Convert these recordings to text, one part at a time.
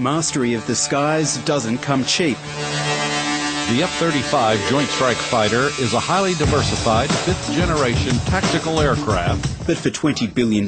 Mastery of the skies doesn't come cheap. The F-35 Joint Strike Fighter is a highly diversified, fifth-generation tactical aircraft. But for $20 billion,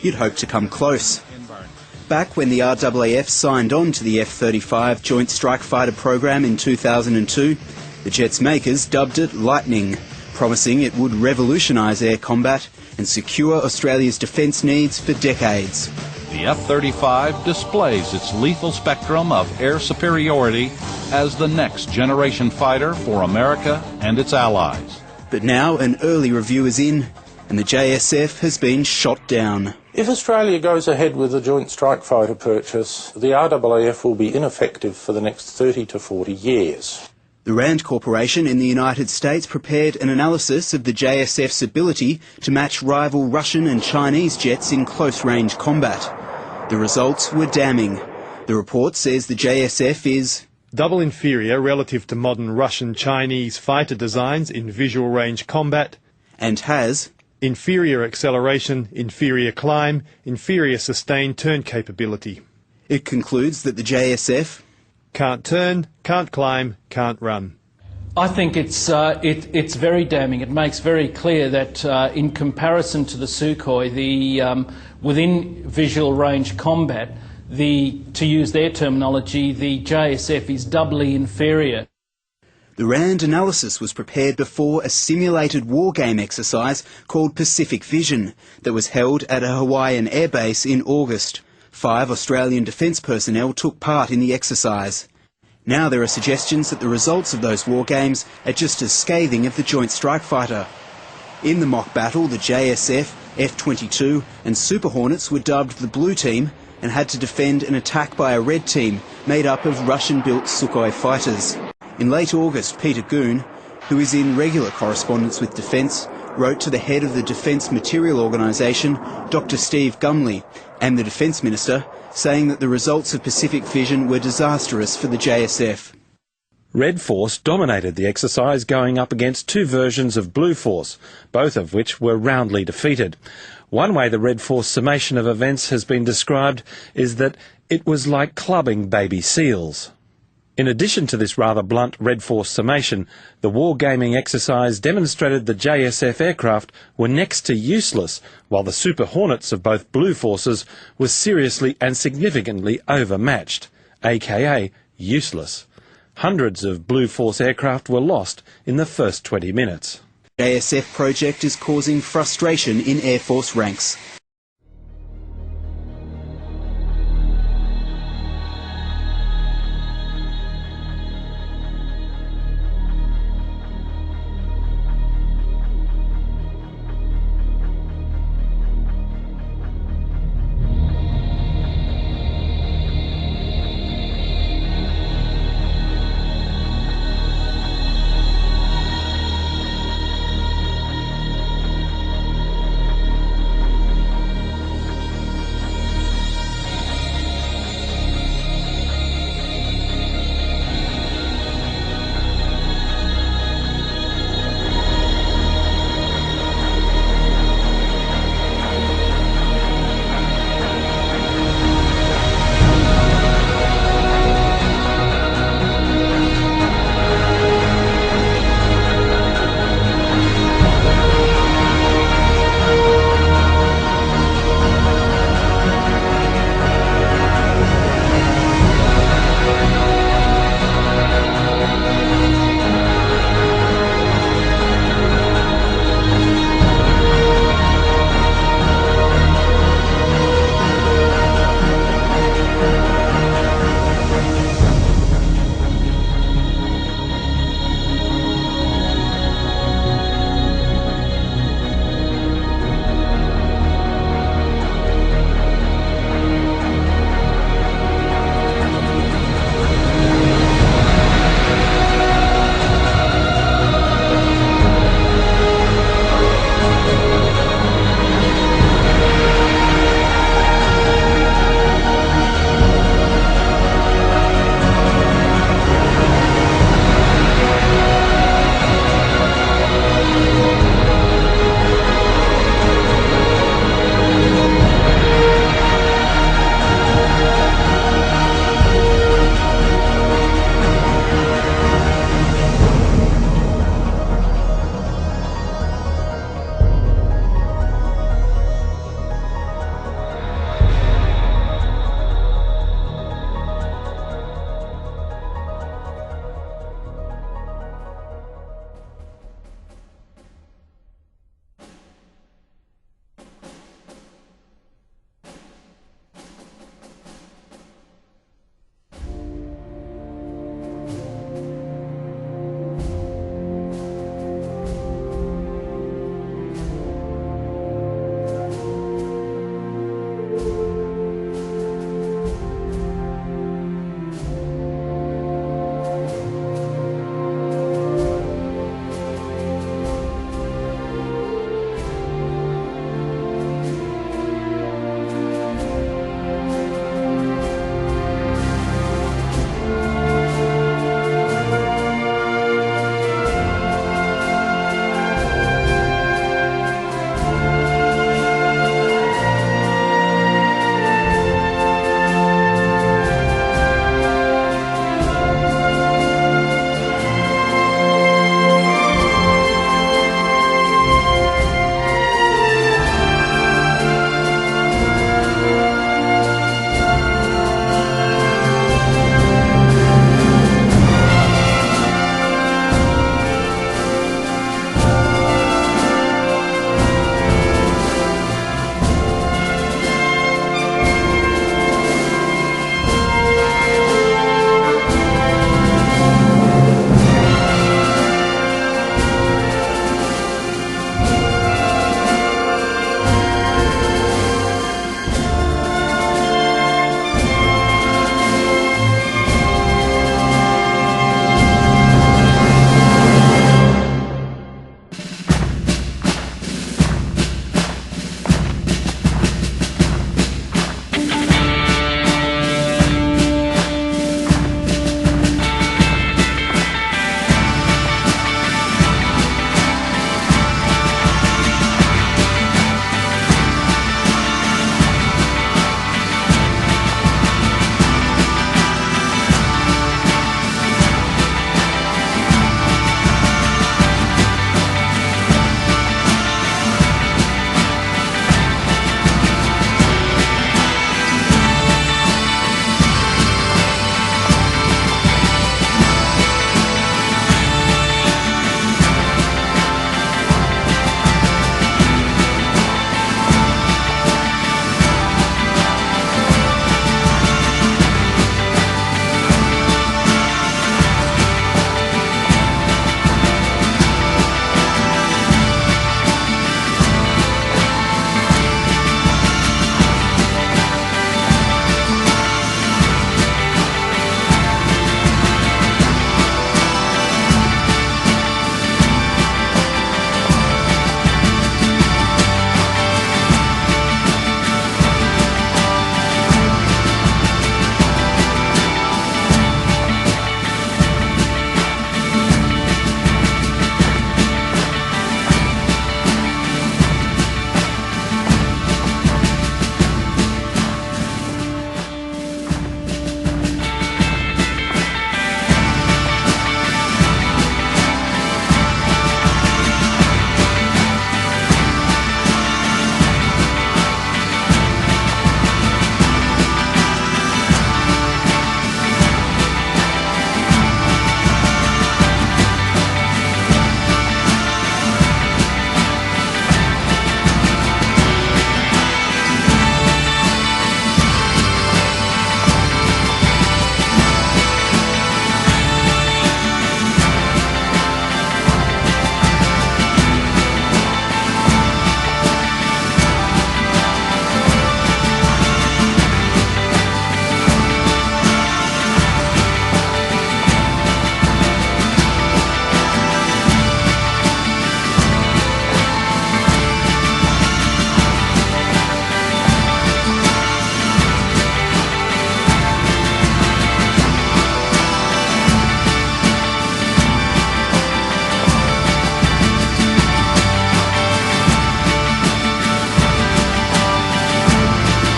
you'd hope to come close. Back when the RAAF signed on to the F-35 Joint Strike Fighter program in 2002, the jet's makers dubbed it Lightning, promising it would revolutionise air combat and secure Australia's defence needs for decades. The F-35 displays its lethal spectrum of air superiority as the next generation fighter for America and its allies. But now an early review is in, and the JSF has been shot down. If Australia goes ahead with the Joint Strike Fighter purchase, the RAAF will be ineffective for the next 30 to 40 years. The Rand Corporation in the United States prepared an analysis of the JSF's ability to match rival Russian and Chinese jets in close-range combat. The results were damning. The report says the JSF is double inferior relative to modern Russian-Chinese fighter designs in visual range combat, and has inferior acceleration, inferior climb, inferior sustained turn capability. It concludes that the JSF can't turn, can't climb, can't run. I think it's very damning. It makes very clear that in comparison to the Sukhoi, within visual range combat, to use their terminology, the JSF is doubly inferior. The RAND analysis was prepared before a simulated wargame exercise called Pacific Vision that was held at a Hawaiian airbase in August. 5 Australian defence personnel took part in the exercise. Now there are suggestions that the results of those war games are just as scathing of the Joint Strike Fighter. In the mock battle, the JSF, F-22 and Super Hornets were dubbed the Blue Team and had to defend an attack by a Red Team made up of Russian-built Sukhoi fighters. In late August, Peter Goon, who is in regular correspondence with Defence, wrote to the head of the Defence Material Organisation, Dr Steve Gumley, and the Defence Minister, saying that the results of Pacific Vision were disastrous for the JSF. Red Force dominated the exercise, going up against 2 versions of Blue Force, both of which were roundly defeated. One way the Red Force summation of events has been described is that it was like clubbing baby seals. In addition to this rather blunt Red Force summation, the wargaming exercise demonstrated the JSF aircraft were next to useless, while the Super Hornets of both Blue Forces were seriously and significantly overmatched, aka useless. Hundreds of Blue Force aircraft were lost in the first 20 minutes. The JSF project is causing frustration in Air Force ranks.